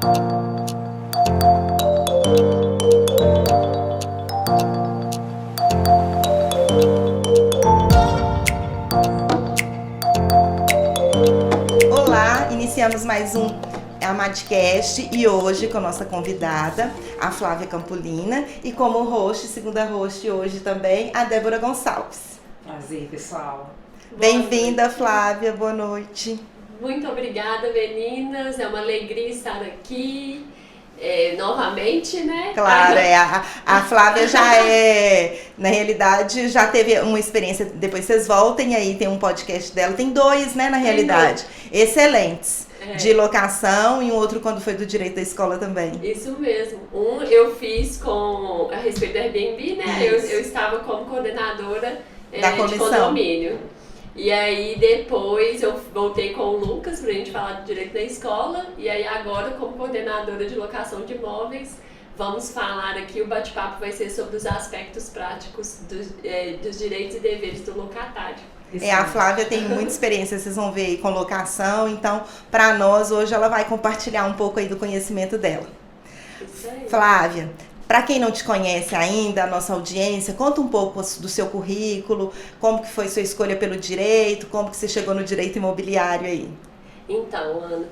Olá, iniciamos mais um Amadcast e hoje com a nossa convidada, a Flávia Campolina, e como host, segunda host hoje também, a Débora Gonçalves. Prazer, pessoal. Bem-vinda, Flávia, boa noite. Muito obrigada, meninas, é uma alegria estar aqui novamente, né? Claro, a Flávia já na realidade, já teve uma experiência, depois vocês voltem aí, tem um podcast dela, tem dois, né, na realidade, excelentes. De locação e um outro quando foi do direito da escola também. Isso mesmo. Um eu fiz a respeito do Airbnb, né? Eu estava como coordenadora de condomínio. E aí depois eu voltei com o Lucas pra gente falar do direito da escola. E aí agora, como coordenadora de locação de imóveis, vamos falar aqui, o bate-papo vai ser sobre os aspectos práticos dos direitos e deveres do locatário. A Flávia tem muita experiência, vocês vão ver aí com locação, então para nós hoje ela vai compartilhar um pouco aí do conhecimento dela. Isso aí. Flávia, para quem não te conhece ainda, a nossa audiência, conta um pouco do seu currículo, como que foi sua escolha pelo direito, como que você chegou no direito imobiliário aí. Então, Ana,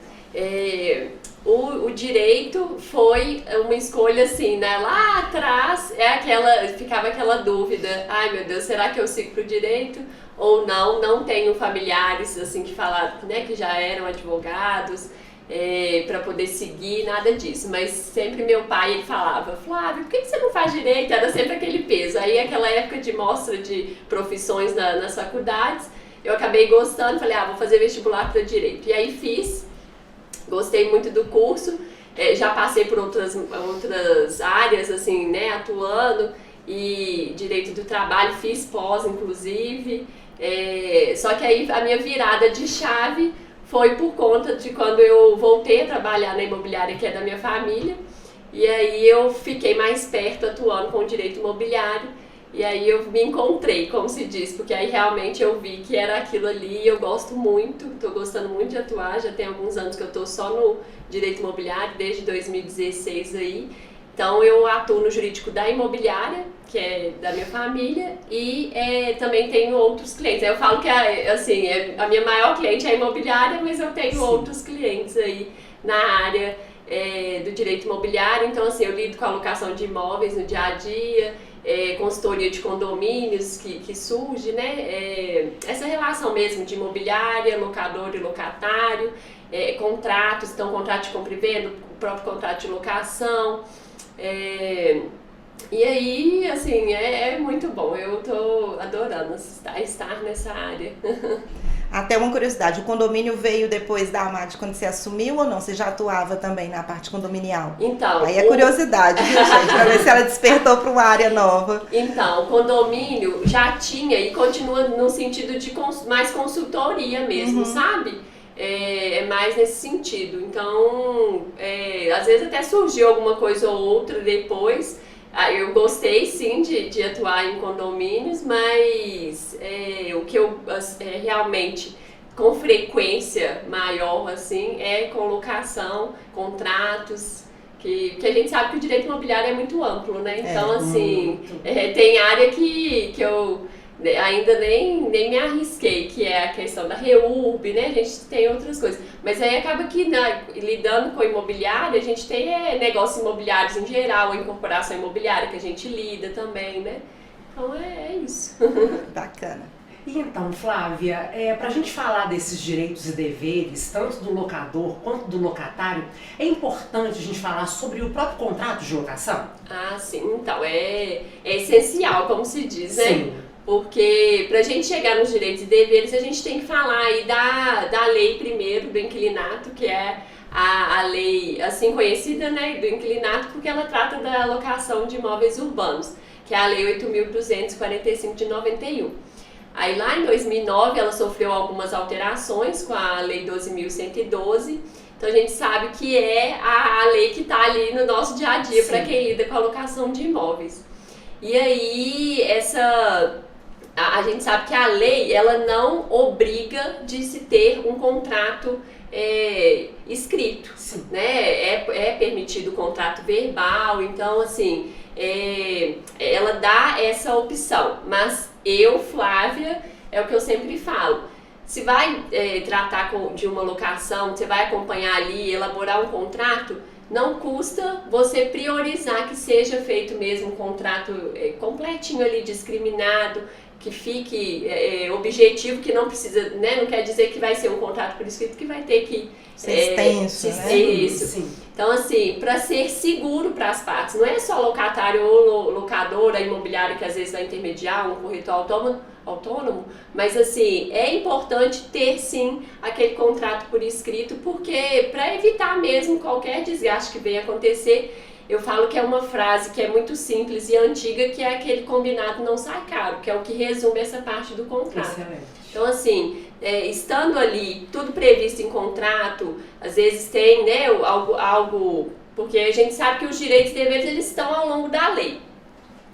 o direito foi uma escolha assim, né? Lá atrás ficava aquela dúvida, ai meu Deus, será que eu sigo pro direito ou não? Não tenho familiares assim que falaram, né, que já eram advogados, para poder seguir, nada disso, mas sempre meu pai ele falava, Flávia, por que você não faz direito? Era sempre aquele peso. Aí aquela época de mostra de profissões nas faculdades, eu acabei gostando, falei, vou fazer vestibular para direito. E aí fiz, gostei muito do curso, já passei por outras áreas, assim, né, atuando, e direito do trabalho, fiz pós, inclusive, só que aí a minha virada de chave foi por conta de quando eu voltei a trabalhar na imobiliária que é da minha família, e aí eu fiquei mais perto atuando com o direito imobiliário, e aí eu me encontrei, como se diz, porque aí realmente eu vi que era aquilo ali, eu gosto muito, estou gostando muito de atuar, já tem alguns anos que eu estou só no direito imobiliário, desde 2016 aí, então eu atuo no jurídico da imobiliária, que é da minha família, e também tenho outros clientes. Eu falo que a minha maior cliente é a imobiliária, mas eu tenho outros clientes aí na área do direito imobiliário, então assim, eu lido com a alocação de imóveis no dia a dia, consultoria de condomínios que surge, né? Essa relação mesmo de imobiliária, locador e locatário, contratos, então contrato de compra e venda, o próprio contrato de locação, e aí, assim, é muito bom, eu tô adorando estar nessa área. Até uma curiosidade, o condomínio veio depois da Amad quando você assumiu ou não? Você já atuava também na parte condominial? Então, aí é curiosidade, viu, gente? Pra ver se ela despertou para uma área nova. Então, o condomínio já tinha e continua no sentido de mais consultoria mesmo, sabe? É mais nesse sentido. Então, às vezes até surgiu alguma coisa ou outra depois. Eu gostei sim de atuar em condomínios, mas o que eu realmente com frequência maior assim é com locação, contratos, que a gente sabe que o direito imobiliário é muito amplo, né? Então assim, tem área que eu ainda nem me arrisquei, que é a questão da REURB, né? A gente tem outras coisas. Mas aí acaba que, lidando com imobiliário, a gente tem negócios imobiliários em geral, a incorporação imobiliária que a gente lida também, né? Então é isso. Bacana. E então, Flávia, para a gente falar desses direitos e deveres, tanto do locador quanto do locatário, é importante a gente falar sobre o próprio contrato de locação? Ah, sim. Então, é essencial, como se diz, né? Sim. Porque para a gente chegar nos direitos e deveres, a gente tem que falar aí da lei primeiro, do inquilinato, que é a lei assim conhecida, né, do inquilinato, porque ela trata da alocação de imóveis urbanos, que é a lei 8.245 de 91. Aí lá em 2009 ela sofreu algumas alterações com a lei 12.112, então a gente sabe que é a lei que está ali no nosso dia a dia para quem lida com a alocação de imóveis. E aí a gente sabe que a lei ela não obriga de se ter um contrato escrito, né? É permitido o contrato verbal, então assim, ela dá essa opção, mas eu, Flávia, é o que eu sempre falo, se vai tratar de uma locação, você vai acompanhar ali, elaborar um contrato, não custa você priorizar que seja feito mesmo um contrato completinho ali, discriminado, que fique objetivo, que não precisa, né? Não quer dizer que vai ser um contrato por escrito que vai ter que ser extenso, né? Isso. Sim. Então, assim, para ser seguro para as partes, não é só locatário ou locadora, imobiliária que às vezes vai intermediar, um corretor autônomo, mas assim, é importante ter sim aquele contrato por escrito, porque para evitar mesmo qualquer desgaste que venha acontecer, eu falo que é uma frase que é muito simples e antiga, que é aquele combinado não sai caro, que é o que resume essa parte do contrato. Excelente. Então, assim, estando ali, tudo previsto em contrato, às vezes tem, né, algo, porque a gente sabe que os direitos e deveres, eles estão ao longo da lei.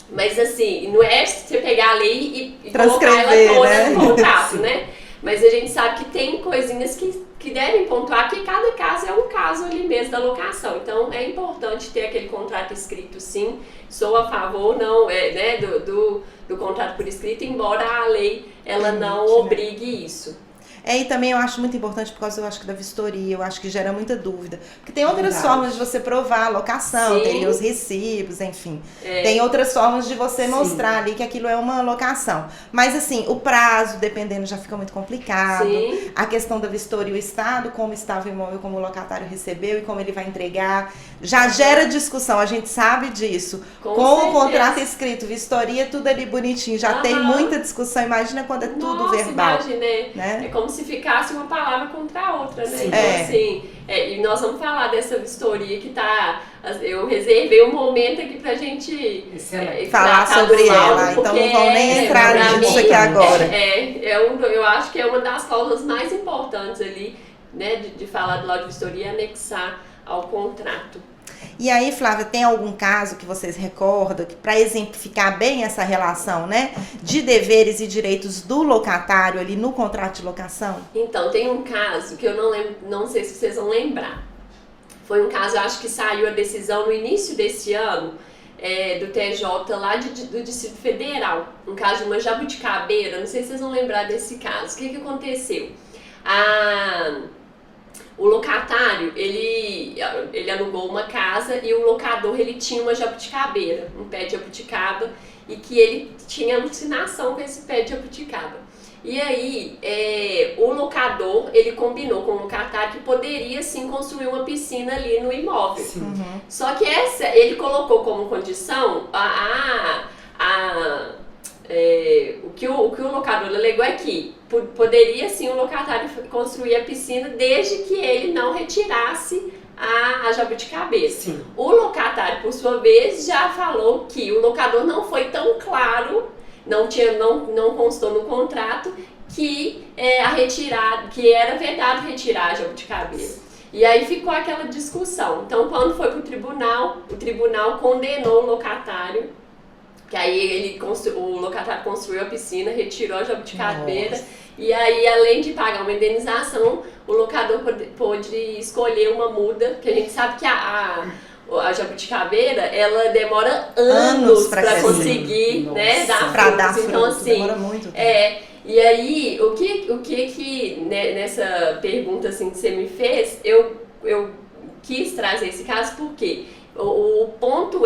Mas, assim, não é você pegar a lei e colocar ela toda, né, no contrato, né? Mas a gente sabe que tem coisinhas que devem pontuar que cada caso é um caso ali mesmo da locação. Então é importante ter aquele contrato escrito, sim. Sou a favor né, do contrato por escrito, embora a lei ela não obrigue isso. E também eu acho muito importante por causa, eu acho que da vistoria, eu acho que gera muita dúvida. Porque tem outras formas de você provar a locação, sim, tem os recibos, enfim. Tem outras formas de você mostrar ali que aquilo é uma locação. Mas assim, o prazo, dependendo, já fica muito complicado. Sim. A questão da vistoria, o estado, como estava o imóvel, como o locatário recebeu e como ele vai entregar, já gera discussão, a gente sabe disso. Com o contrato escrito, vistoria, tudo ali bonitinho, já tem muita discussão, imagina quando é tudo verbal. Imaginei. Né? É como se ficasse uma palavra contra a outra, né? Sim. Então, assim, e nós vamos falar dessa vistoria que tá. Eu reservei um momento aqui pra gente falar sobre ela, então não vamos nem entrar nisso aqui agora. Eu acho que é uma das cláusulas mais importantes ali, né, de falar do laudo de vistoria e anexar ao contrato. E aí, Flávia, tem algum caso que vocês recordam que para exemplificar bem essa relação, né, de deveres e direitos do locatário ali no contrato de locação? Então, tem um caso que eu não lembro, não sei se vocês vão lembrar. Foi um caso, eu acho que saiu a decisão no início desse ano, do TJ lá do Distrito Federal. Um caso de uma jabuticabeira, não sei se vocês vão lembrar desse caso. O que aconteceu? O locatário, ele alugou uma casa e o locador, ele tinha uma jabuticabeira, um pé de jabuticaba, e que ele tinha alucinação com esse pé de jabuticaba. E aí, o locador, ele combinou com o locatário que poderia sim construir uma piscina ali no imóvel. Uhum. Só que ele colocou como condição o que o locador alegou é que poderia sim o locatário construir a piscina desde que ele não retirasse a jabuticabeira. Sim. O locatário, por sua vez, já falou que o locador não foi tão claro, não constou no contrato que que era vedado retirar a jabuticabeira. E aí ficou aquela discussão. Então, quando foi para o tribunal condenou o locatário, que aí o locatário construiu a piscina, retirou a jabuticabeira. Nossa. E aí, além de pagar uma indenização, o locador pôde escolher uma muda, que a gente sabe que a jabuticabeira, ela demora anos para conseguir, né, dar frutos. Então, assim, demora muito tempo. E aí, o que né, nessa pergunta assim, que você me fez, eu quis trazer esse caso porque o ponto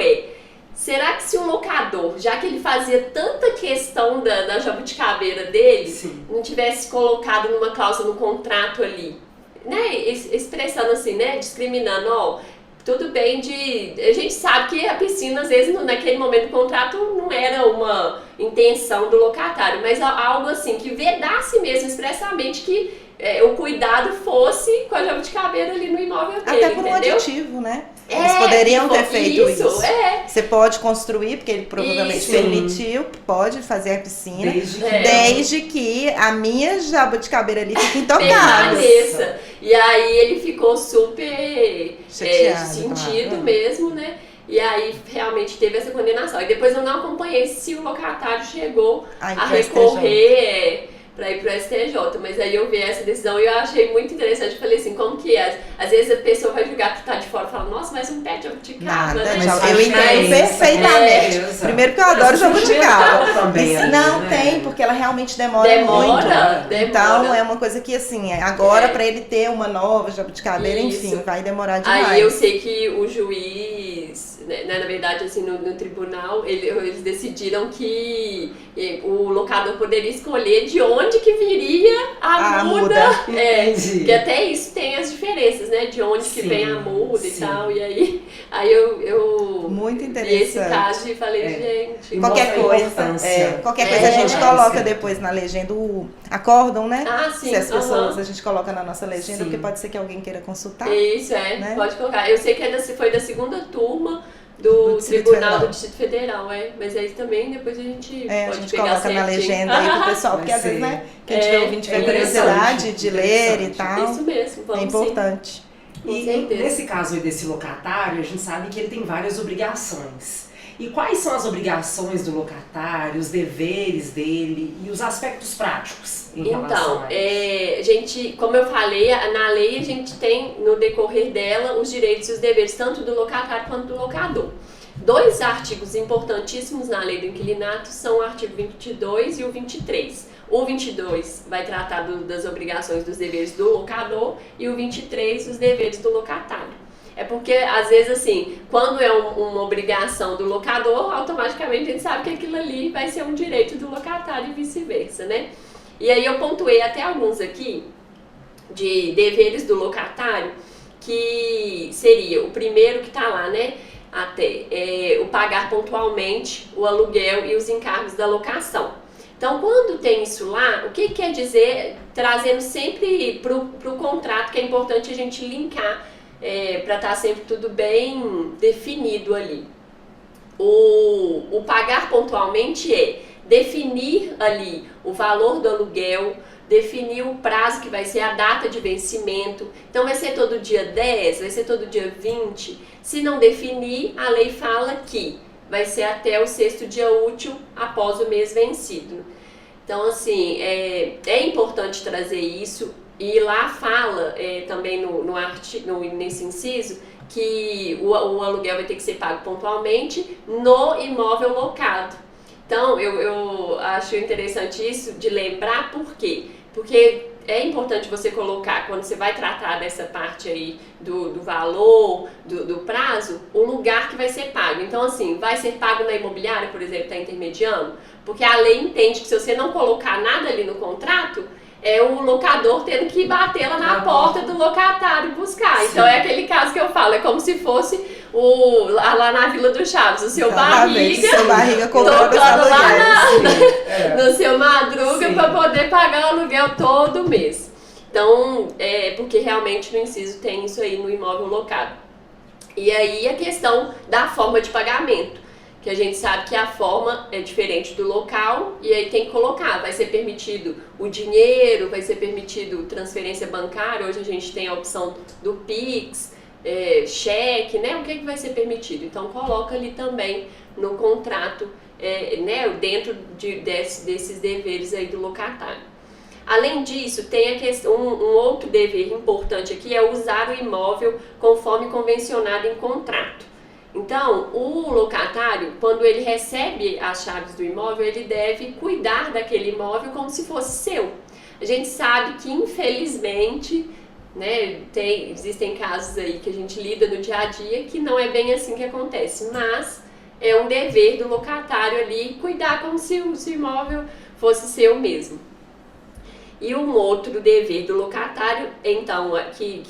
será que se o locador, já que ele fazia tanta questão da jabuticabeira dele, sim, não tivesse colocado numa cláusula no contrato ali, né, expressando assim, né, discriminando, tudo bem a gente sabe que a piscina, às vezes, naquele momento do contrato, não era uma intenção do locatário, mas algo assim, que vedasse mesmo expressamente que o cuidado fosse com a jabuticabeira ali no imóvel dele, até por entendeu? Um aditivo, né? Eles poderiam ter feito isso. Você pode construir, porque ele provavelmente permitiu, pode fazer a piscina, desde que a minha jabuticabeira ali fique intocável. E aí ele ficou super sentido mesmo, né? E aí realmente teve essa condenação. E depois eu não acompanhei se o locatário chegou a recorrer para ir pro STJ, mas aí eu vi essa decisão e eu achei muito interessante. Eu falei assim, como que é? Às vezes a pessoa vai julgar que tá de fora e fala, nossa, mas um pé de jabuticaba, Nada, né? eu entendo perfeitamente. Primeiro que eu adoro jabuticaba. Também, Não tem, porque ela realmente demora muito. Então é uma coisa que assim, agora para ele ter uma nova jabuticabeira, enfim, vai demorar demais. Aí eu sei que o juiz, né, na verdade, assim, no tribunal, eles decidiram que o locador poderia escolher de onde que viria a muda. Que até isso tem as diferenças, né? De onde que vem a muda e tal. E aí eu muito interessante. Vi esse caso e falei, gente... Qualquer coisa a gente coloca depois na legenda o acórdão, né? Ah, sim. Se as pessoas a gente coloca na nossa legenda, porque pode ser que alguém queira consultar. Isso, né? Pode colocar. Eu sei que foi da segunda turma do Tribunal do Distrito Federal, mas aí também depois a gente pode pegar coloca na legenda aí pro pessoal, porque às vezes, né, quem tiver ouvindo tiver curiosidade de ler e tal. Isso mesmo, vamos é importante. E nesse caso aí desse locatário, a gente sabe que ele tem várias obrigações. E quais são as obrigações do locatário, os deveres dele e os aspectos práticos em relação a isso? Gente, como eu falei, na lei a gente tem, no decorrer dela, os direitos e os deveres, tanto do locatário quanto do locador. 2 artigos importantíssimos na lei do inquilinato são o artigo 22 e o 23. O 22 vai tratar das obrigações dos deveres do locador e o 23 os deveres do locatário. É porque, às vezes, assim, quando é uma obrigação do locador, automaticamente a gente sabe que aquilo ali vai ser um direito do locatário e vice-versa, né? E aí eu pontuei até alguns aqui de deveres do locatário, que seria o primeiro que tá lá, né? O pagar pontualmente o aluguel e os encargos da locação. Então, quando tem isso lá, o que quer dizer? Trazendo sempre pro contrato, que é importante a gente linkar, para estar sempre tudo bem definido ali. O pagar pontualmente é definir ali o valor do aluguel, definir o prazo que vai ser a data de vencimento. Então vai ser todo dia 10, vai ser todo dia 20. Se não definir, a lei fala que vai ser até o 6º dia útil após o mês vencido. Então assim, é importante trazer isso. E lá fala também nesse inciso que o aluguel vai ter que ser pago pontualmente no imóvel locado. Então eu acho interessante isso de lembrar. Por quê? Porque é importante você colocar, quando você vai tratar dessa parte aí do valor, do prazo, o lugar que vai ser pago. Então assim, vai ser pago na imobiliária, por exemplo, está intermediando? Porque a lei entende que se você não colocar nada ali no contrato, é o locador tendo que bater lá na porta do locatário buscar. Sim. Então é aquele caso que eu falo, é como se fosse lá na Vila do Chaves, o seu barriga tocando lá no seu Madruga para poder pagar o aluguel todo mês. Então, porque realmente no inciso tem isso aí no imóvel locado. E aí a questão da forma de pagamento, que a gente sabe que a forma é diferente do local, e aí tem que colocar, vai ser permitido o dinheiro, vai ser permitido transferência bancária, hoje a gente tem a opção do Pix, cheque, né? O que vai ser permitido? Então coloca ali também no contrato, né? Dentro desses deveres aí do locatário. Além disso, tem um outro dever importante aqui, é usar o imóvel conforme convencionado em contrato. Então, o locatário, quando ele recebe as chaves do imóvel, ele deve cuidar daquele imóvel como se fosse seu. A gente sabe que, infelizmente, né, existem casos aí que a gente lida no dia a dia que não é bem assim que acontece, mas é um dever do locatário ali cuidar como se o imóvel fosse seu mesmo. E um outro dever do locatário, então, que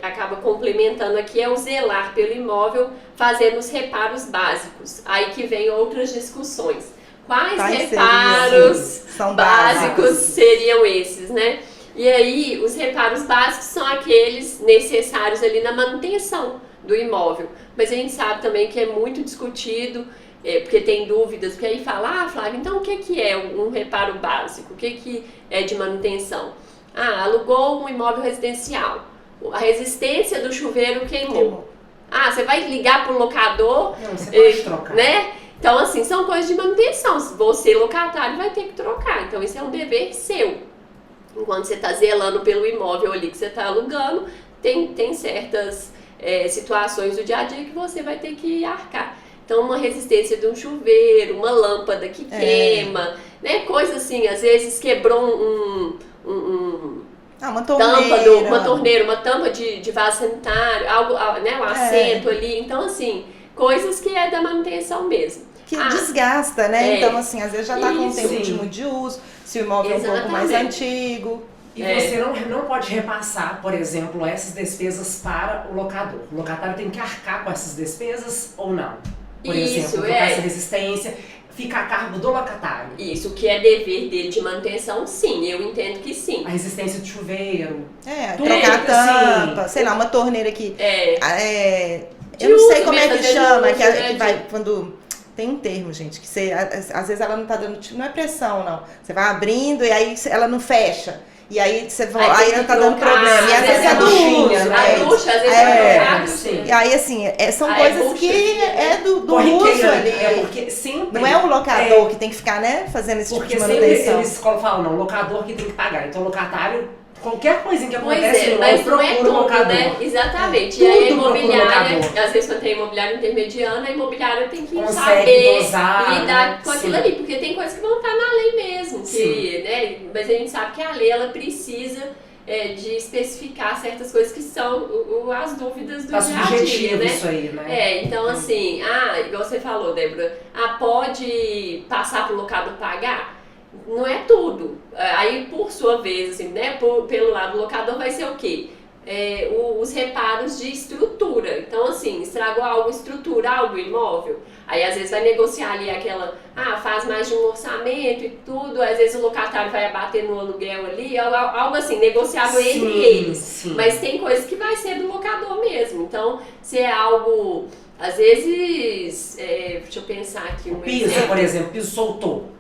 acaba complementando aqui, é o zelar pelo imóvel, fazendo os reparos básicos. Aí que vem outras discussões. Quais reparos básicos seriam esses, né? E aí, os reparos básicos são aqueles necessários ali na manutenção do imóvel. Mas a gente sabe também que é muito discutido, porque tem dúvidas, porque aí fala, Flávia, então o que é um reparo básico? O que é de manutenção? Alugou um imóvel residencial, a resistência do chuveiro queimou. Você vai ligar para o locador? Não, você pode trocar. Né? Então, assim, são coisas de manutenção. Você, locatário, vai ter que trocar. Então, isso é um dever seu, enquanto você está zelando pelo imóvel ali que você está alugando, tem certas situações do dia a dia que você vai ter que arcar. Então, uma resistência de um chuveiro, uma lâmpada que queima, né? Coisa assim, às vezes quebrou uma torneira. Uma torneira, uma tampa de vaso sanitário, algo, né? Um assento ali. Então, assim, coisas que é da manutenção mesmo. Que desgasta, né? Então, assim, às vezes já tá com um tempo de uso, se o imóvel é um pouco mais antigo. E você não pode repassar, por exemplo, essas despesas para o locador. O locatário tem que arcar com essas despesas ou não? Por exemplo, trocar essa resistência, fica a cargo do locatário. Isso, o que é dever dele de manutenção, sim, eu entendo que sim. A resistência de chuveiro. Trocar a tampa, sei lá, uma torneira que... eu não sei como é que chama, que vai quando... Tem um termo, gente, que você, às vezes ela não tá dando, não é pressão, não. Você vai abrindo e aí ela não fecha. E aí você aí ela tá dando problema. E às vezes é do uso, né? A ducha, às vezes é trocado. E aí, assim, são coisas que é do uso ali. Porque sempre... Não é o locador que tem que ficar, né, fazendo esse tipo de manutenção. Porque sempre eles falam, não, o locador que tem que pagar. Então o locatário, qualquer coisinha que acontece, mas não é tudo, locador. Né? Exatamente. E aí a imobiliária, às vezes quando tem imobiliária intermediana, a imobiliária tem que saber lidar com aquilo ali, porque tem coisas que vão estar na lei mesmo, né? Mas a gente sabe que a lei ela precisa de especificar certas coisas que são as dúvidas do dia a dia, né? Isso aí, né? Então assim, igual você falou, Débora, pode passar pro locador pagar? Não é tudo. Aí, por sua vez, assim, né, pelo lado do locador vai ser o quê? Os reparos de estrutura. Então, assim, estragou algo estrutural do imóvel. Aí, às vezes, vai negociar ali aquela... faz mais de um orçamento e tudo. Às vezes, o locatário vai abater no aluguel ali. Algo assim, negociável entre eles. Sim. Mas tem coisas que vai ser do locador mesmo. Então, se é algo... Às vezes... deixa eu pensar aqui um piso, exemplo. por exemplo, piso soltou.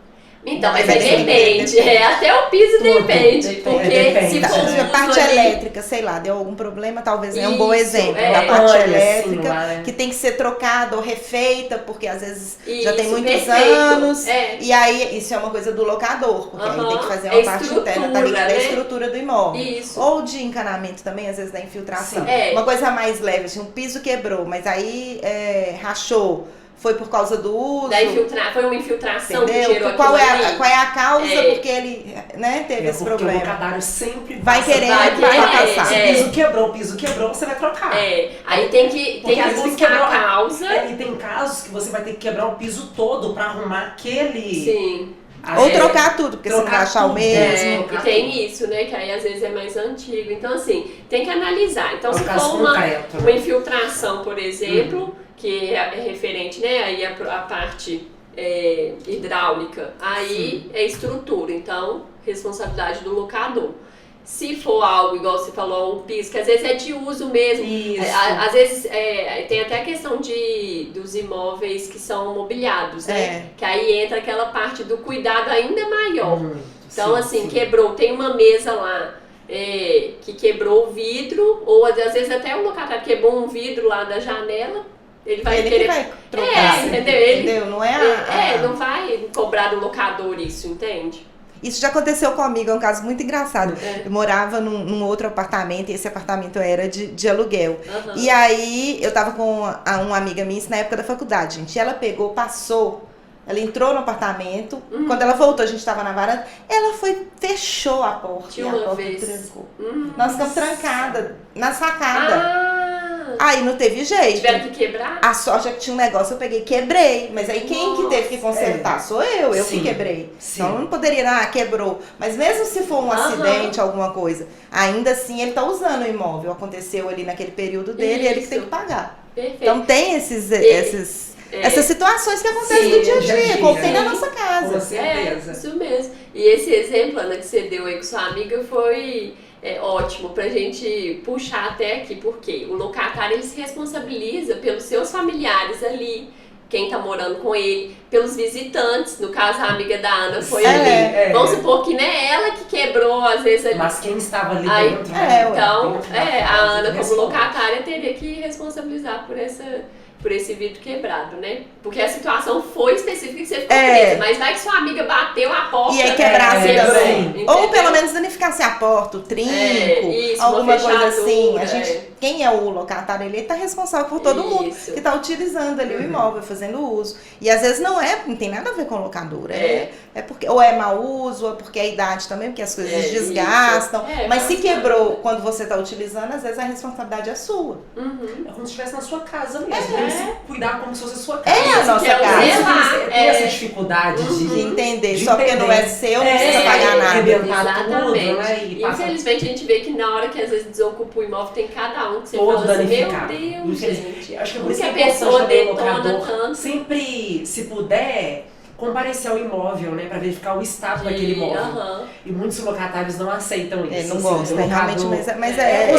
Então, mas aí depende. Até o piso depende. Porque se for a parte elétrica, sei lá, deu algum problema, talvez é um bom exemplo da parte elétrica, que tem que ser trocada ou refeita, porque às vezes já tem muitos anos. E aí, isso é uma coisa do locador, porque aí tem que fazer uma parte interna, tá ligada à estrutura do imóvel. Isso. Ou de encanamento também, às vezes da infiltração. Uma coisa mais leve, assim, um piso quebrou, mas aí rachou. Foi por causa do uso. Foi uma infiltração, entendeu? Que gerou qual é a causa porque ele, né, teve esse problema. O locatário sempre vai querer passar. Se o piso quebrou, você vai trocar. Aí tem que buscar a causa. E tem casos que você vai ter que quebrar o piso todo pra arrumar aquele... Sim. Ou trocar tudo, porque você não vai achar o mesmo. E tem isso, né? Que aí às vezes é mais antigo. Então, assim, tem que analisar. Então, se for uma infiltração, por exemplo, que é referente, né? Aí a parte hidráulica, aí é estrutura. Então, responsabilidade do locador. Se for algo, igual você falou, um piso, que às vezes é de uso mesmo. Às vezes tem até a questão dos imóveis que são mobiliados, né? Que aí entra aquela parte do cuidado ainda maior. Então, assim, quebrou, tem uma mesa lá que quebrou o vidro, ou às vezes até o locatário quebrou um vidro lá da janela. Ele vai trocar. Entendeu? Não não vai cobrar do locador isso, entende? Isso já aconteceu comigo, é um caso muito engraçado. Eu morava num outro apartamento e esse apartamento era de aluguel. E aí eu tava com uma amiga minha, isso na época da faculdade, gente. E ela passou, ela entrou no apartamento, quando ela voltou, a gente tava na varanda, ela fechou a porta e a porta trancou. Nós ficamos trancadas na sacada. Aí não teve jeito. Tiveram que quebrar? A sorte é que tinha um negócio, eu peguei e quebrei. Mas aí quem que teve que consertar? Sou eu que quebrei. Então não poderia, quebrou. Mas mesmo se for um acidente, alguma coisa, ainda assim ele tá usando o imóvel. Aconteceu ali naquele período dele, ele que tem que pagar. Perfeito. Então tem essas situações que acontecem no dia a dia, como tem na nossa casa. Com certeza. Isso mesmo. E esse exemplo, Ana, que você deu aí com sua amiga foi... ótimo pra gente puxar até aqui, porque o locatário ele se responsabiliza pelos seus familiares ali, quem tá morando com ele, pelos visitantes, no caso a amiga da Ana foi ali. Vamos supor que né, ela que quebrou às vezes ali. Mas quem estava ali dentro, então, a Ana como locatária teria que responsabilizar por por esse vidro quebrado, né? Porque a situação foi específica que você ficou presa, mas vai que sua amiga bateu a porta e aí quebrasse também. Ou pelo menos danificasse a porta, o trinco, alguma coisa assim. A gente, quem é o locatário, ele tá responsável por todo mundo que tá utilizando ali o imóvel, fazendo uso. E às vezes não tem nada a ver com locadora. É porque, ou é mau uso, ou é porque é a idade também, porque as coisas desgastam. Mas se quebrou quando você tá utilizando, às vezes a responsabilidade é sua. É como se estivesse na sua casa mesmo. Cuidar como se fosse a sua casa. É a nossa casa. Tem essa dificuldade de entender. Só porque não é seu, não precisa pagar nada. Exatamente. Infelizmente a gente vê que na hora que às vezes desocupa o imóvel, tem cada um que você fala assim, meu Deus, gente. Acho que é por isso que a pessoa detona tanto. Sempre, se puder, comparecer ao imóvel, né, para verificar o estado daquele imóvel. E muitos locatários não aceitam isso. Não gostam, realmente, mas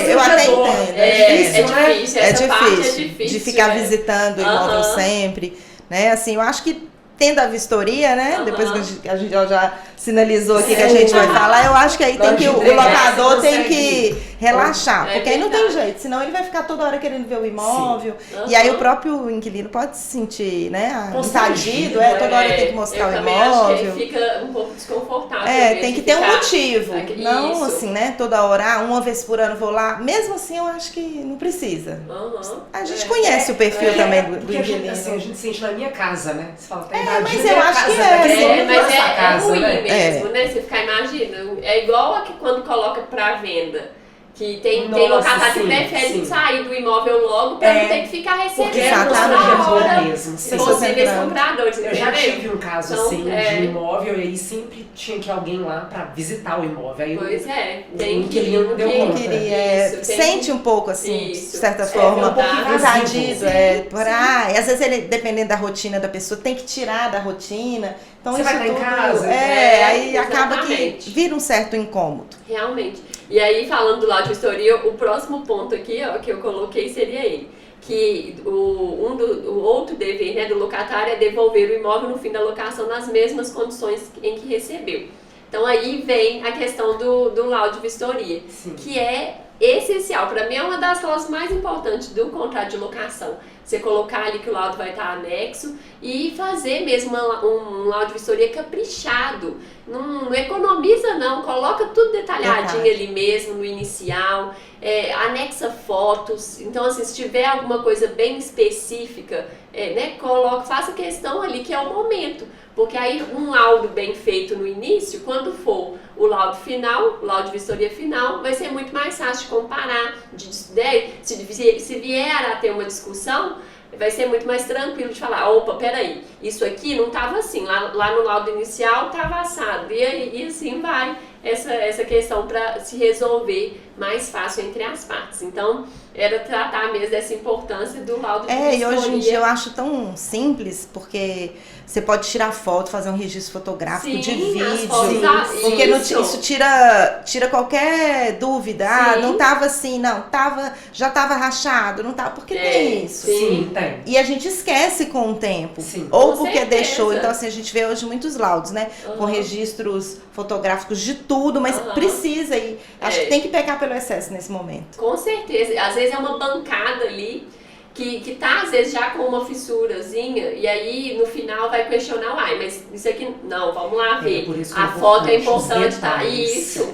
eu até entendo. É difícil de ficar visitando o imóvel sempre, né? Assim, eu acho que tendo a vistoria, né? Depois que a gente já sinalizou aqui que a gente vai falar, eu acho que aí tem que o locador tem que relaxar, porque aí não tem jeito, senão ele vai ficar toda hora querendo ver o imóvel. E aí o próprio inquilino pode se sentir, né, invadido, toda hora tem que mostrar o imóvel. Acho que fica um pouco desconfortável. Tem que ter um motivo, não assim, né, toda hora, uma vez por ano vou lá. Mesmo assim, eu acho que não precisa. A gente conhece o perfil também do inquilino. Assim, a gente sente na minha casa, né? Você fala, mas eu acho que mas é ruim mesmo, né? Você ficar imaginando. É igual a que quando coloca pra venda. Que tem locatário que prefere sair do imóvel logo pra não ter que ficar recebendo na hora mesmo. possíveis compradores. Eu já tive um caso assim de imóvel e aí sempre tinha que alguém lá pra visitar o imóvel. Aí tem inquilino não deu conta. Sente um pouco assim, de certa forma, invadido. E às vezes ele, dependendo da rotina da pessoa, tem que tirar da rotina. Então você isso vai estar em casa. Aí acaba que vira um certo incômodo. Realmente. E aí, falando do lado de vistoria, o próximo ponto aqui, que eu coloquei seria ele. Que o outro dever, né, do locatário é devolver o imóvel no fim da locação nas mesmas condições em que recebeu. Então aí vem a questão do laudo de vistoria, que é essencial. Para mim é uma das cláusulas mais importantes do contrato de locação. Você colocar ali que o laudo vai estar anexo e fazer mesmo um laudo de vistoria caprichado. Não economiza não, coloca tudo detalhadinho ali mesmo no inicial, anexa fotos. Então assim, se tiver alguma coisa bem específica, né, faça questão ali que é o momento. Porque aí um laudo bem feito no início, quando for o laudo final, o laudo de vistoria final, vai ser muito mais fácil de comparar, se vier a ter uma discussão, vai ser muito mais tranquilo de falar, opa, peraí, isso aqui não estava assim, lá no laudo inicial estava assado, e assim vai essa questão para se resolver mais fácil entre as partes. Então, era tratar mesmo dessa importância do laudo de vistoria. E hoje em dia eu acho tão simples, porque você pode tirar foto, fazer um registro fotográfico de vídeo, porque isso tira qualquer dúvida. Não tava assim, já tava rachado, não tava, porque tem isso. Sim, tem. E a gente esquece com o tempo, ou porque deixou. Então assim, a gente vê hoje muitos laudos, né, com registros fotográficos de tudo, mas precisa ir. Acho que tem que pecar pelo excesso nesse momento. Com certeza. Às vezes é uma bancada ali que tá, às vezes, já com uma fissurazinha, e aí, no final, vai questionar, mas isso aqui, não, vamos lá ver. A foto é importante, tá? Isso,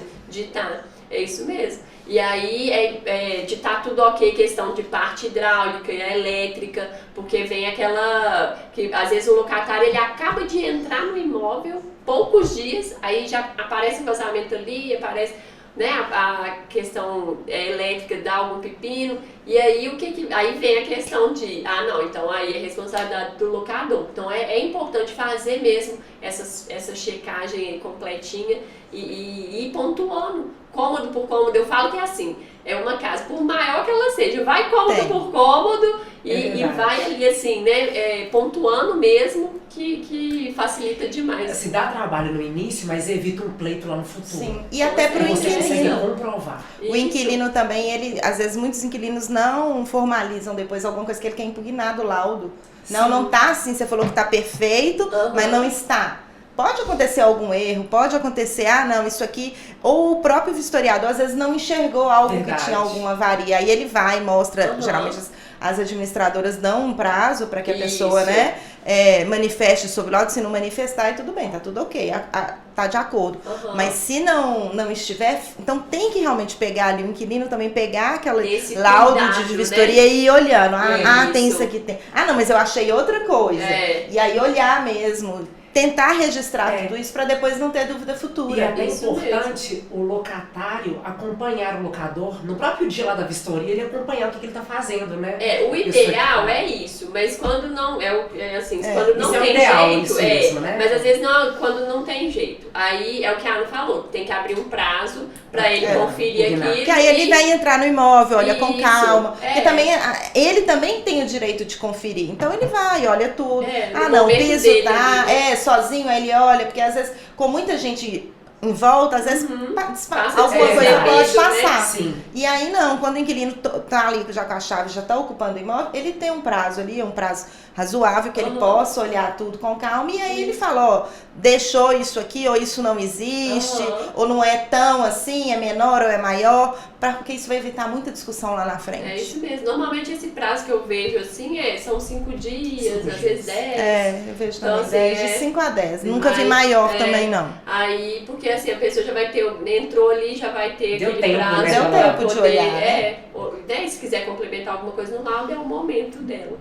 é isso mesmo. E aí, de tá tudo ok, questão de parte hidráulica e elétrica, porque vem aquela, que às vezes o locatário, ele acaba de entrar no imóvel, poucos dias, aí já aparece um vazamento ali, aparece, né, a questão elétrica dá algum pepino, e aí aí vem a questão de, então aí é responsabilidade do locador. Então é importante fazer mesmo essa checagem completinha e ir pontuando, cômodo por cômodo. Eu falo que é assim, é uma casa, por maior que ela seja, vai cômodo por cômodo e vai ali assim, né, pontuando mesmo, que facilita demais. Se dá trabalho no início, mas evita um pleito lá no futuro. Sim, e até pro inquilino. Comprovar. O inquilino também, às vezes muitos inquilinos não formalizam depois alguma coisa que ele quer impugnar do laudo. Não tá assim, você falou que tá perfeito, mas não está. Pode acontecer algum erro, pode acontecer, isso aqui, ou o próprio vistoriador às vezes não enxergou algo que tinha alguma avaria, aí ele vai e mostra, geralmente as administradoras dão um prazo para que a pessoa, Isso. né, manifeste sobre o laudo. Se não manifestar, tudo bem, tá tudo ok, tá de acordo. Mas se não estiver, então tem que realmente pegar ali, o inquilino também pegar aquele Esse laudo cuidado, de vistoria, né? E ir olhando. Tem Isso. isso aqui, tem. Não, mas eu achei outra coisa. E aí olhar mesmo, tentar registrar tudo isso para depois não ter dúvida futura. E é bem Isso importante mesmo. o locatário acompanhar o locador, no próprio dia lá da vistoria, ele acompanhar o que ele tá fazendo, né? O ideal é isso, mas quando não, quando não isso tem ideal, jeito, isso mesmo, né? Mas às vezes não, quando não tem jeito. Aí é o que a Ana falou, tem que abrir um prazo para ele conferir aquilo. Porque aí ele vai entrar no imóvel, olha com calma. É. Porque também, ele também tem o direito de conferir. Então ele vai, olha tudo. No Não, o momento piso dele, tá, né? sozinho, aí ele olha, porque às vezes, com muita gente em volta, às vezes Passa alguma coisa pode despercebido, passar. né? Sim. E aí não, quando o inquilino tá ali já com a chave, já tá ocupando o imóvel, ele tem um prazo ali, um prazo razoável, que ele possa olhar tudo com calma, e aí ele fala, deixou isso aqui, ou isso não existe, ou não é tão assim, é menor ou é maior, porque isso vai evitar muita discussão lá na frente. É isso mesmo. Normalmente esse prazo que eu vejo assim são 5 dias, às vezes 10. Eu vejo também Então, 10, de 5 a 10. Nunca vi maior também, não. Aí, porque assim, a pessoa já vai ter, entrou ali, já vai ter Deu aquele tempo, prazo. né? Deu pra tempo de poder, olhar, né? Se quiser complementar alguma coisa no laudo, é o momento dela.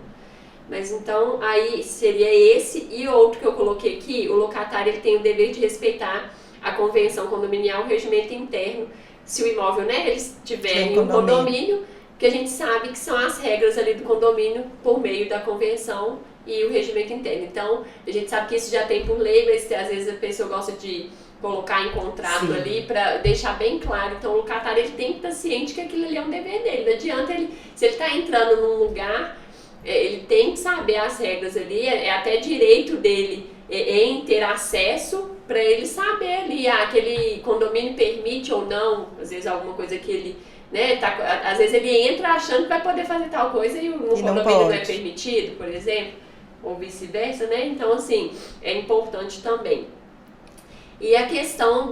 Mas então, aí seria esse e outro que eu coloquei aqui, o locatário ele tem o dever de respeitar a convenção condominial, o regimento interno, se o imóvel, né, ele estiver em um condomínio, que a gente sabe que são as regras ali do condomínio por meio da convenção e o regimento interno. Então, a gente sabe que isso já tem por lei, mas às vezes a pessoa gosta de colocar em contrato ali para deixar bem claro. Então, o locatário ele tem que estar ciente que aquilo ali é um dever dele. Não adianta ele, se ele está entrando num lugar, ele tem que saber as regras ali, é até direito dele em ter acesso para ele saber ali, aquele condomínio permite ou não, às vezes alguma coisa que ele, né, às vezes ele entra achando que vai poder fazer tal coisa e no condomínio não é permitido, por exemplo, ou vice-versa, né? Então, assim, é importante também. E a questão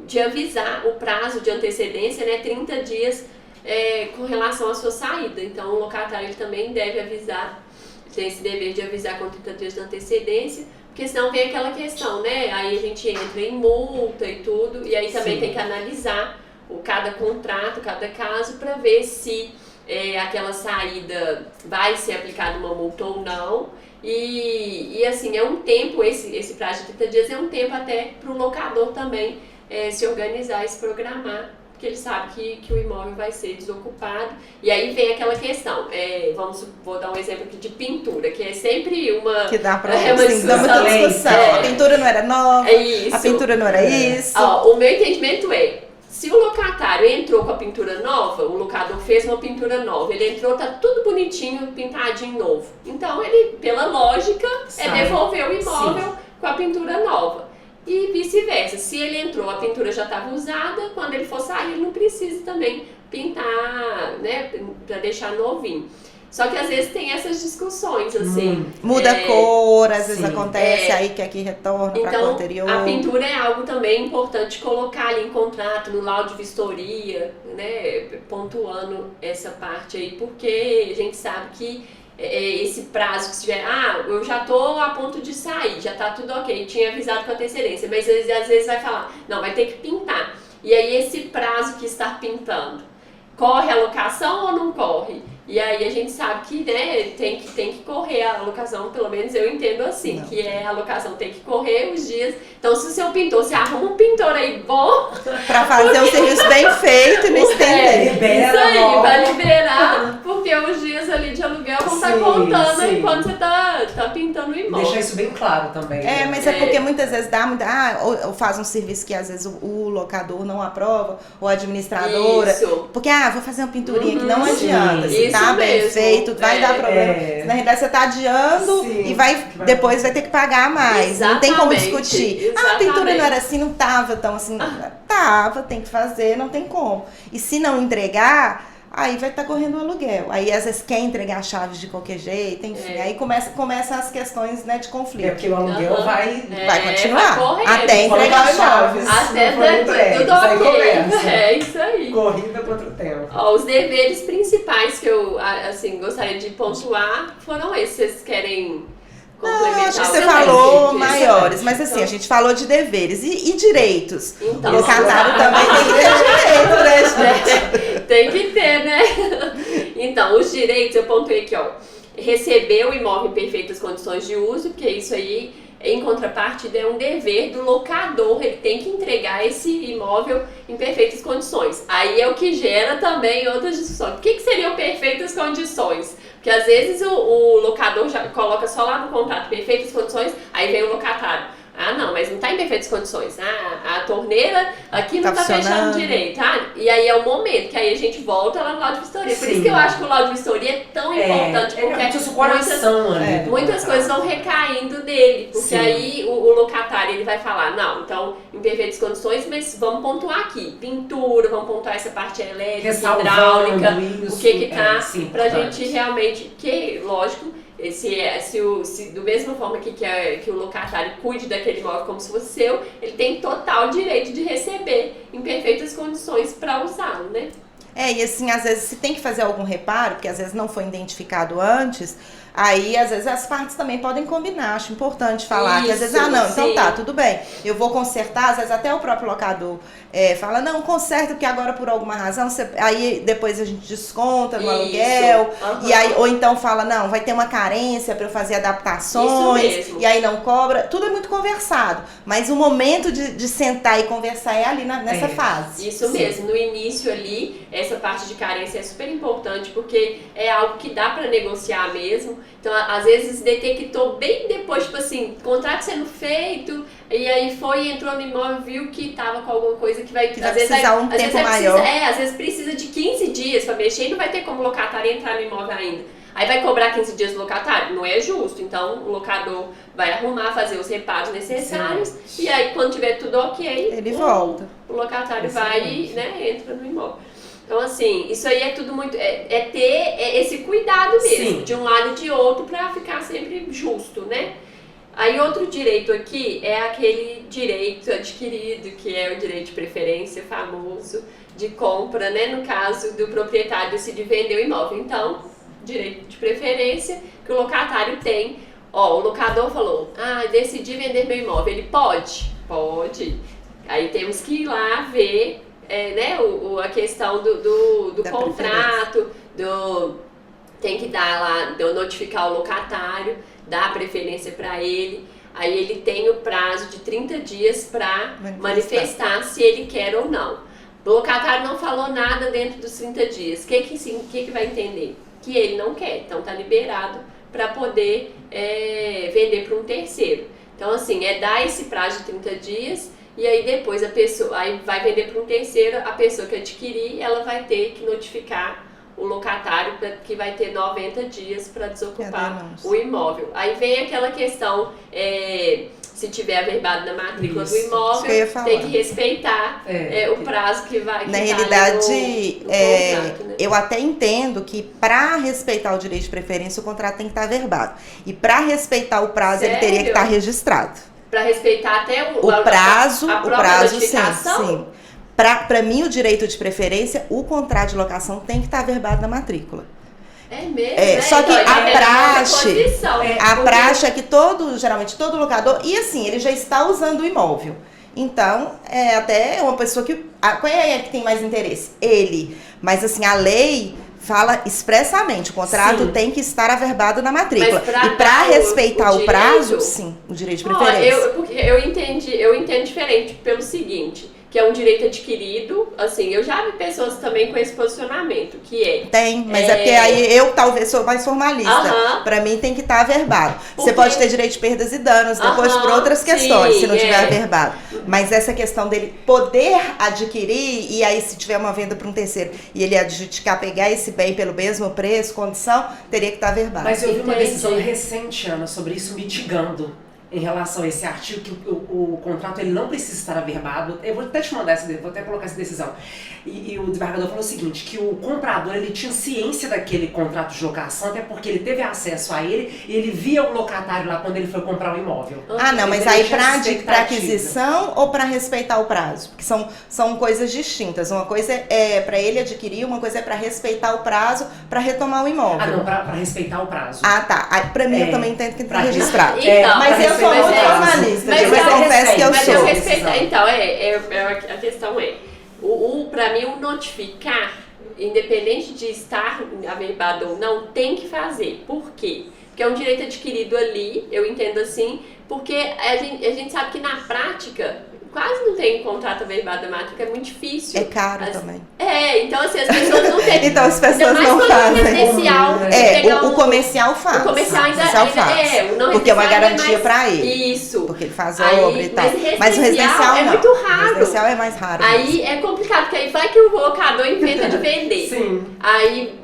de avisar o prazo de antecedência, né, 30 dias com relação à sua saída. Então, o locatário ele também deve avisar, tem esse dever de avisar com 30 dias de antecedência, porque senão vem aquela questão, né? Aí a gente entra em multa e tudo, e aí também tem que analisar cada contrato, cada caso, para ver se aquela saída vai ser aplicada uma multa ou não. E assim, é um tempo, esse prazo de 30 dias é um tempo até para o locador também se organizar e se programar, porque ele sabe que o imóvel vai ser desocupado. E aí vem aquela questão, vou dar um exemplo aqui de pintura, que é sempre uma... Que dá pra uma discussão. A pintura não era nova, isso. A pintura não era isso. O meu entendimento se o locatário entrou com a pintura nova, o locador fez uma pintura nova, ele entrou, tá tudo bonitinho, pintadinho novo. Então ele, pela lógica, devolver o imóvel com a pintura nova. E vice-versa, se ele entrou, a pintura já estava usada, quando ele for sair, ele não precisa também pintar, né, para deixar novinho. Só que às vezes tem essas discussões, assim. Muda a cor, às vezes acontece, aí que aqui retorna para a cor anterior. A pintura é algo também importante colocar ali em contrato, no laudo de vistoria, né, pontuando essa parte aí, porque a gente sabe que esse prazo que se tiver, eu já tô a ponto de sair, já tá tudo ok, tinha avisado com antecedência, mas às vezes vai falar, não, vai ter que pintar. E aí esse prazo que está pintando, corre a locação ou não corre? E aí a gente sabe que, né, tem que correr a locação, pelo menos eu entendo assim, que a locação tem que correr os dias. Então se o seu pintor, você arruma um pintor aí bom... Pra fazer um serviço bem feito e não estender. Isso aí, pra liberar, porque os dias ali de aluguel vão estar contando enquanto você tá pintando o imóvel. Deixar isso bem claro também. Mas é porque muitas vezes dá ou faz um serviço que às vezes o locador não aprova, ou a administradora. Isso. Porque, vou fazer uma pinturinha que não adianta. Se Isso tá bem mesmo. feito, vai dar problema. Na realidade você tá adiando e depois vai ter que pagar mais. Não tem como discutir. A pintura não era assim, não tava tão assim. Tava, tem que fazer, não tem como. E se não entregar, aí vai estar correndo o aluguel. Aí às vezes quer entregar as chaves de qualquer jeito, enfim. Aí começa as questões, né, de conflito. Porque o aluguel vai continuar vai até entregar as chaves. Até tudo ok. É isso aí. Corrida contra o tempo. Ó, os deveres principais que eu assim, gostaria de pontuar foram esses. Vocês querem complementar? Não, acho que você falou maiores, mas assim, a gente falou de deveres e direitos. Então, o locatário também tem que ter direito, né, gente? Tem que ter, né? Então, os direitos, eu pontuei aqui, ó. Receber o imóvel em perfeitas condições de uso, porque isso aí, em contrapartida, é um dever do locador. Ele tem que entregar esse imóvel em perfeitas condições. Aí é o que gera também outras discussões. O que seriam perfeitas condições? Porque às vezes o locador já coloca só lá no contrato perfeitas condições, aí vem o locatário. Ah, não, mas não está em perfeitas condições. Ah, a torneira aqui não está fechando direito. Ah, e aí é o momento que aí a gente volta lá no laudo de vistoria. Por isso que eu acho que o laudo de vistoria é tão importante. Porque muitas coisas vão recaindo dele. Porque aí o locatário ele vai falar, não, então em perfeitas condições, mas vamos pontuar aqui. Pintura, vamos pontuar essa parte elétrica, hidráulica, o que tá, pra gente realmente, que lógico, se do mesma forma que o locatário cuide daquele imóvel como se fosse seu, ele tem total direito de receber em perfeitas condições para usá-lo, né? E assim, às vezes se tem que fazer algum reparo, porque às vezes não foi identificado antes, aí às vezes as partes também podem combinar, acho importante falar, que às vezes, então tá, tudo bem, eu vou consertar, às vezes até o próprio locador fala, não, conserta, porque agora por alguma razão, aí depois a gente desconta no aluguel, e aí, ou então fala, não, vai ter uma carência para eu fazer adaptações, e aí não cobra, tudo é muito conversado, mas o momento de sentar e conversar é ali nessa fase. Isso mesmo, no início ali, essa parte de carência é super importante, porque é algo que dá para negociar mesmo. Então, às vezes, detectou bem depois, tipo assim, contrato sendo feito, e aí entrou no imóvel, viu que tava com alguma coisa que vai... Que às vezes precisar um tempo maior. Às vezes precisa de 15 dias para mexer e não vai ter como locatário entrar no imóvel ainda. Aí vai cobrar 15 dias do locatário? Não é justo. Então, o locador vai arrumar, fazer os reparos necessários, e aí, quando tiver tudo ok, ele volta. O locatário vai, né, entra no imóvel. Então, assim, isso aí é tudo muito... ter esse cuidado mesmo, de um lado e de outro, para ficar sempre justo, né? Aí, outro direito aqui é aquele direito adquirido, que é o direito de preferência famoso, de compra, né? No caso do proprietário decidir vender o imóvel. Então, direito de preferência que o locatário tem. Ó, o locador falou, decidi vender meu imóvel. Ele pode? Pode. Aí temos que ir lá ver... né, a questão do contrato, tem que dar lá, notificar o locatário, dar a preferência para ele, aí ele tem o prazo de 30 dias para manifestar se ele quer ou não. O locatário não falou nada dentro dos 30 dias, o que vai entender? Que ele não quer, então tá liberado para poder vender para um terceiro. Então assim, dar esse prazo de 30 dias. E aí depois a pessoa vai vender para um terceiro, a pessoa que adquirir, ela vai ter que notificar o locatário que vai ter 90 dias para desocupar o imóvel. Aí vem aquela questão, se tiver averbado na matrícula do imóvel, tem que respeitar o prazo que vai na realidade, contrato, né? Eu até entendo que para respeitar o direito de preferência, o contrato tem que estar averbado. E para respeitar o prazo, ele teria que estar registrado. Para respeitar até o prazo, notificação? Sim. Para mim, o direito de preferência, o contrato de locação tem que estar averbado na matrícula. É mesmo? Só que a praxe é que geralmente todo locador, e assim, ele já está usando o imóvel. Então, até uma pessoa que... Qual é que tem mais interesse? Ele. Mas assim, a lei... fala expressamente, o contrato tem que estar averbado na matrícula. E para respeitar o prazo, sim, o direito de preferência. Eu entendo diferente pelo seguinte, que é um direito adquirido, assim, eu já vi pessoas também com esse posicionamento, que Tem, mas é porque aí eu talvez sou mais formalista. Pra mim tem que estar averbado. Você pode ter direito de perdas e danos, depois por outras questões, se não tiver averbado. Mas essa questão dele poder adquirir, e aí se tiver uma venda para um terceiro, e ele adjudicar, pegar esse bem pelo mesmo preço, condição, teria que estar averbado. Mas eu vi uma decisão recente, Ana, sobre isso mitigando. em relação a esse artigo, que o contrato ele não precisa estar averbado. Eu vou até te mandar vou até colocar essa decisão. E o desembargador falou o seguinte, que o comprador ele tinha ciência daquele contrato de locação, até porque ele teve acesso a ele e ele via o locatário lá quando ele foi comprar o imóvel. Não, mas aí para aquisição ou para respeitar o prazo? Porque são coisas distintas. Uma coisa é para ele adquirir, uma coisa é para respeitar o prazo, para retomar o imóvel. Não, para respeitar o prazo. Tá. Para mim eu também entendo que tem que registrar. Então, mas eu sou muito formalista, mas eu confesso que eu sou. Eu respeito, então, a questão pra mim, o notificar, independente de estar averbado ou não, tem que fazer. Por quê? Porque é um direito adquirido ali, eu entendo assim, porque a gente sabe que na prática quase não tem contrato averbado da matrícula, é muito difícil. É caro também. Então assim, as pessoas não têm. Então as pessoas não fazem. O comercial faz. O comercial ainda faz. O não porque é uma garantia mais, pra ele. Isso. Porque ele faz obra e tal. Mas o residencial é muito raro. O residencial é mais raro. Aí é complicado, porque aí vai que o locador inventa de vender. Sim. Aí,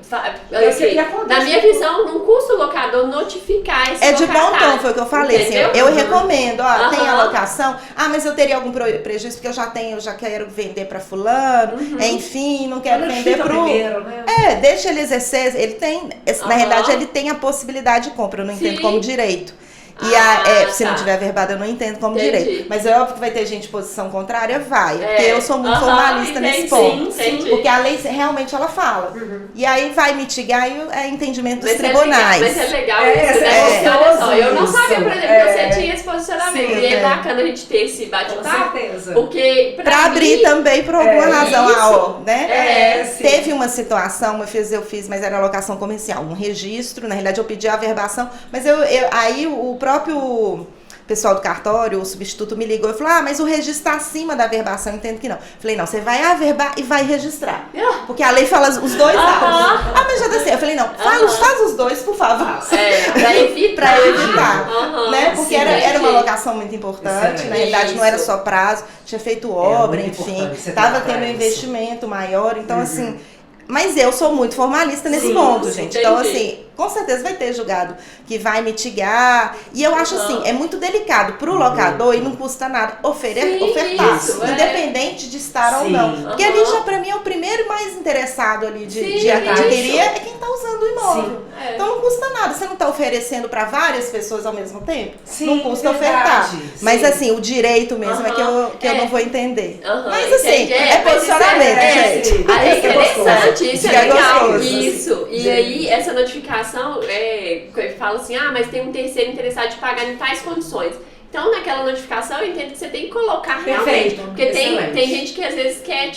na minha visão, não custa o locador notificar esse de bom tom, foi o que eu falei. Assim, eu recomendo, tem a locação. Mas eu teria algum prejuízo, porque eu já quero vender para fulano, enfim, não quero vender pro... Primeiro, né? Deixa ele exercer, ele tem, na realidade ele tem a possibilidade de compra, eu não entendo como direito. E se não tiver averbado, eu não entendo como direito. Mas é óbvio que vai ter gente de posição contrária, porque eu sou muito formalista nesse ponto. Porque a lei realmente ela fala. E aí vai mitigar o entendimento dos tribunais. Mas é legal isso, né? Olha só, eu não sabia, por exemplo, que você tinha esse posicionamento. E é bacana a gente ter esse bate-papo. Com certeza. Porque pra abrir também, por alguma razão, isso. Teve uma situação, eu fiz, mas era locação comercial, um registro, na realidade eu pedi a averbação, mas aí o próprio pessoal do cartório, o substituto me ligou e falou, mas o registro está acima da averbação, eu entendo que não. Falei, não, você vai averbar e vai registrar. Porque a lei fala os dois lados. Mas já tá certo. Eu falei, não, faz os dois, por favor. Pra evitar. Né? Porque era uma locação muito importante, na realidade não era só prazo, tinha feito obra, enfim, estava tendo um investimento maior, então assim... Mas eu sou muito formalista nesse ponto, gente. Então, assim, com certeza vai ter julgado que vai mitigar. E eu acho assim, é muito delicado pro locador e não custa nada ofertar. Isso, independente de estar ou não. Porque ali já, pra mim, é o primeiro mais interessado ali de adquirir é quem tá usando o imóvel. Então não custa nada. Você não tá oferecendo pra várias pessoas ao mesmo tempo? Não custa ofertar. Mas assim, o direito mesmo é que eu não vou entender. Mas assim, é posicionamento, gente. É interessante. Isso é legal, gostoso, isso. E aí, essa notificação, eu falo assim, mas tem um terceiro interessado de pagar em tais condições. Então, naquela notificação, eu entendo que você tem que colocar realmente. Porque tem gente que às vezes quer,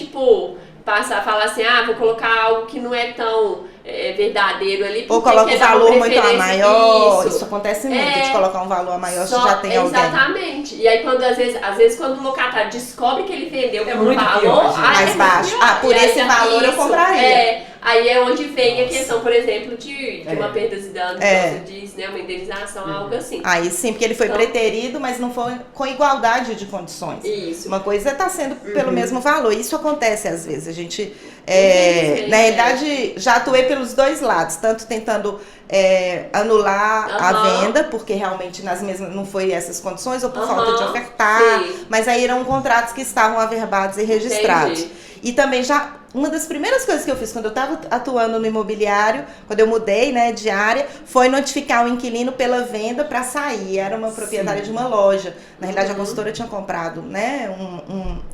falar assim, vou colocar algo que não é tão verdadeiro ali. Ou coloca um valor muito a maior. Isso acontece muito, de colocar um valor a maior se já tem alguém. Exatamente. E aí, às vezes, quando o locatário descobre que ele vendeu por um valor mais baixo. Por esse valor eu compraria. Aí é onde vem a questão, por exemplo, de uma perda de dano, que você diz, né? Uma indenização, algo assim. Aí sim, porque ele foi preterido, mas não foi com igualdade de condições. Isso. Uma coisa está sendo pelo mesmo valor. Isso acontece às vezes. A gente, na realidade, já atuei pelos dois lados, tanto tentando anular a venda, porque realmente nas mesmas não foi essas condições, ou por falta de ofertar, mas aí eram contratos que estavam averbados e registrados. E também uma das primeiras coisas que eu fiz quando eu estava atuando no imobiliário, quando eu mudei, de área, foi notificar o inquilino pela venda para sair. Era uma proprietária de uma loja. Na realidade, a consultora tinha comprado,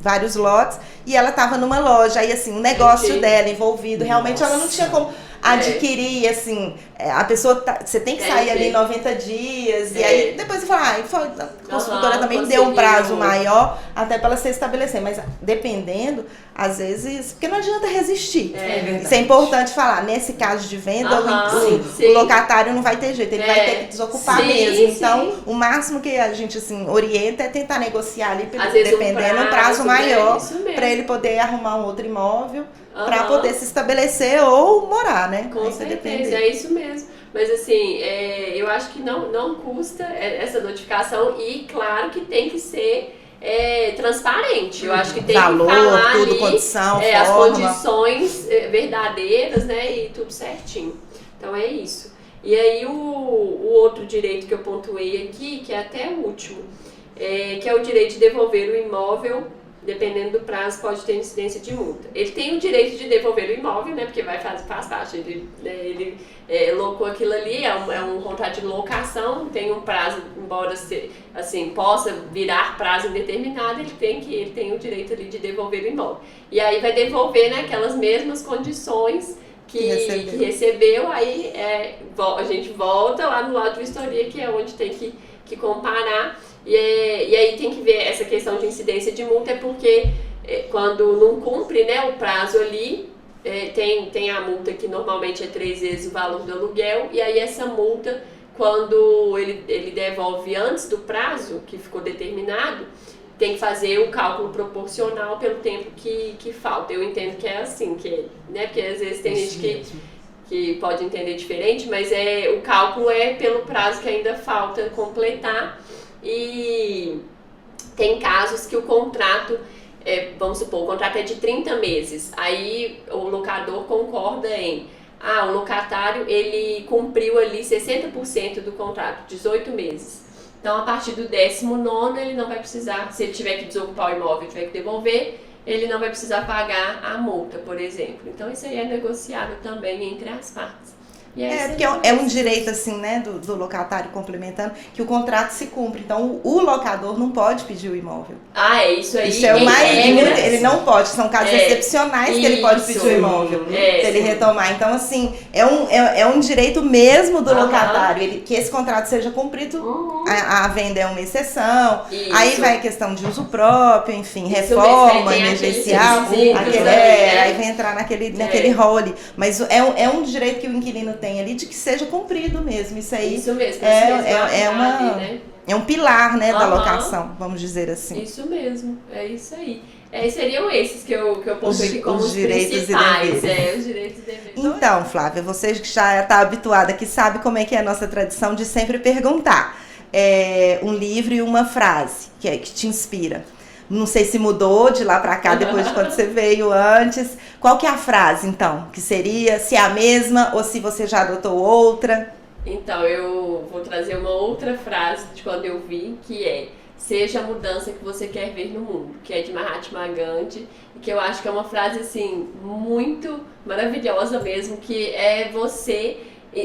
vários lotes e ela estava numa loja. Aí, assim, o negócio dela envolvido, realmente ela não tinha como adquirir, assim, a pessoa, você tem que sair ali 90 dias, e aí depois você fala, a construtora também deu um prazo maior, até para ela se estabelecer, mas dependendo, às vezes, porque não adianta resistir. Isso é importante falar, nesse caso de venda, o locatário não vai ter jeito, ele vai ter que desocupar mesmo, então, o máximo que a gente, assim, orienta é tentar negociar ali, dependendo, um prazo maior, para ele poder arrumar um outro imóvel, para poder se estabelecer ou morar, né? Com certeza, é isso mesmo. Mas assim, eu acho que não custa essa notificação e claro que tem que ser transparente. Eu acho que tem valor, que falar tudo, ali, condição, as forma. condições verdadeiras, né? E tudo certinho. Então é isso. E aí o outro direito que eu pontuei aqui, que é até o último, que é o direito de devolver o imóvel, dependendo do prazo, pode ter incidência de multa. Ele tem o direito de devolver o imóvel, né, porque faz parte, ele locou aquilo ali, é um contrato de locação, tem um prazo, embora assim, possa virar prazo indeterminado, ele tem o direito ali de devolver o imóvel. E aí vai devolver naquelas mesmas condições que recebeu, aí a gente volta lá no laudo de vistoria, que é onde tem que comparar. E aí tem que ver essa questão de incidência de multa, porque quando não cumpre, né, o prazo ali, tem a multa que normalmente é 3 vezes o valor do aluguel, e aí essa multa, quando ele devolve antes do prazo que ficou determinado, tem que fazer o cálculo proporcional pelo tempo que falta. Eu entendo que é assim, né, porque às vezes tem gente que pode entender diferente, mas o cálculo é pelo prazo que ainda falta completar. E tem casos que o contrato, vamos supor, o contrato é de 30 meses, aí o locador concorda o locatário, ele cumpriu ali 60% do contrato, 18 meses. Então, a partir do 19º, ele não vai precisar, se ele tiver que desocupar o imóvel e tiver que devolver, ele não vai precisar pagar a multa, por exemplo. Então, isso aí é negociável também entre as partes. Porque é um direito, assim, né, do locatário, complementando, que o contrato se cumpre. Então, o locador não pode pedir o imóvel. Isso aí. Isso é o mais... Ele não pode. São casos excepcionais que ele pode pedir o imóvel. Se ele retomar. Então, assim, é um direito mesmo do locatário. Que esse contrato seja cumprido. A venda é uma exceção. Isso. Aí vai a questão de uso próprio, enfim, reforma, emergencial. Aí vai entrar naquele rol ali. Mas é um direito que o inquilino tem ali de que seja cumprido mesmo. Isso aí mesmo, é um pilar, né, da locação, vamos dizer assim. Isso mesmo, é isso aí. Seriam esses que eu pontuei aqui como os direitos principais. Os direitos e deveres. Então, Flávia, você que já está habituada, que sabe como é que é a nossa tradição de sempre perguntar um livro e uma frase que te inspira. Não sei se mudou de lá pra cá, depois de quando você veio antes. Qual que é a frase, então? Que seria, se é a mesma ou se você já adotou outra? Então, eu vou trazer uma outra frase de quando eu vi, que é: seja a mudança que você quer ver no mundo, que é de Mahatma Gandhi, e que eu acho que é uma frase, assim, muito maravilhosa mesmo, que é você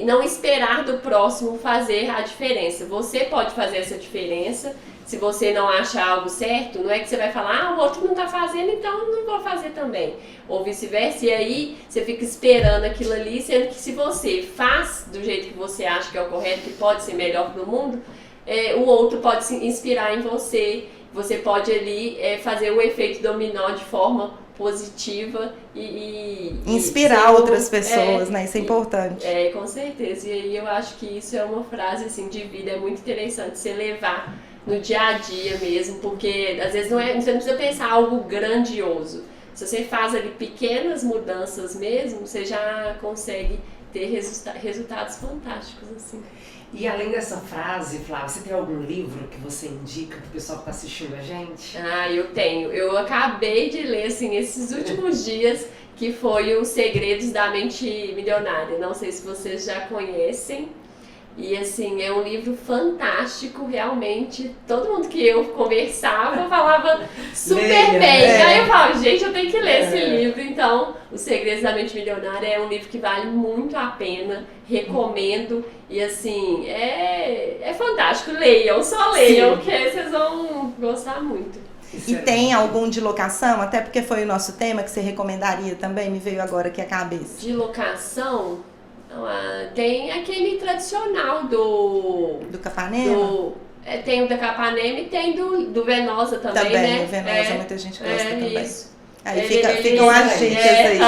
não esperar do próximo fazer a diferença. Você pode fazer essa diferença. Se você não acha algo certo, não é que você vai falar, o outro não tá fazendo, então não vou fazer também. Ou vice-versa, e aí você fica esperando aquilo ali, sendo que se você faz do jeito que você acha que é o correto, que pode ser melhor pro mundo, o outro pode se inspirar em você. Você pode ali fazer o efeito dominó de forma positiva e inspirar outras pessoas, né? Isso é importante. Com certeza. E aí eu acho que isso é uma frase assim, de vida, é muito interessante você levar no dia a dia mesmo, porque às vezes você não precisa pensar algo grandioso. Se você faz ali pequenas mudanças mesmo, você já consegue ter resultados fantásticos, assim. E além dessa frase, Flávia, você tem algum livro que você indica pro pessoal que tá assistindo a gente? Eu tenho. Eu acabei de ler, assim, esses últimos dias, que foi Os Segredos da Mente Milionária. Não sei se vocês já conhecem. E assim, é um livro fantástico, realmente. Todo mundo que eu conversava falava super bem. Aí eu falo, gente, eu tenho que ler esse livro. Então, Os Segredos da Mente Milionária é um livro que vale muito a pena. Recomendo. E assim, é fantástico. Leiam, só leiam, porque vocês vão gostar muito. E tem algum de locação? Até porque foi o nosso tema que você recomendaria também, me veio agora aqui a cabeça. De locação? Tem aquele tradicional do Capanema? Tem o da Capanema e tem do Venosa também, né? O Venosa, muita gente gosta também. Isso. Aí ficam as dicas aí.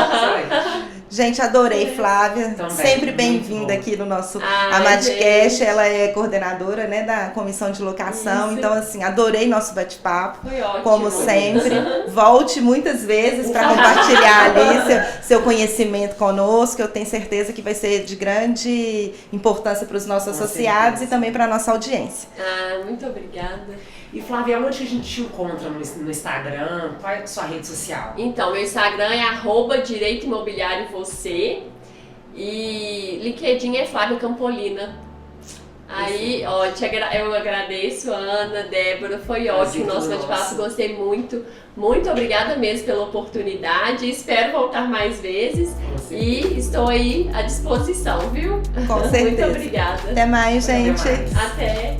Gente, adorei, Flávia. Também, sempre bem-vinda aqui no nosso Amadcast. Ela é coordenadora, né, da comissão de locação. Isso. Então, assim, adorei nosso bate-papo. Foi ótimo. Como sempre. Volte muitas vezes para compartilhar ali seu conhecimento conosco. Eu tenho certeza que vai ser de grande importância para os nossos associados e também para a nossa audiência. Muito obrigada. E Flávia, onde a gente te encontra no Instagram? Qual é a sua rede social? Então, meu Instagram é @direitoimobiliariovocê E LinkedIn é Flávia Campolina. Aí, ó, eu agradeço, Ana, Débora, foi ótimo o nosso bate-papo, gostei muito. Muito obrigada mesmo pela oportunidade, espero voltar mais vezes e estou aí à disposição, viu? Com certeza. Muito obrigada. Até mais, gente. Até.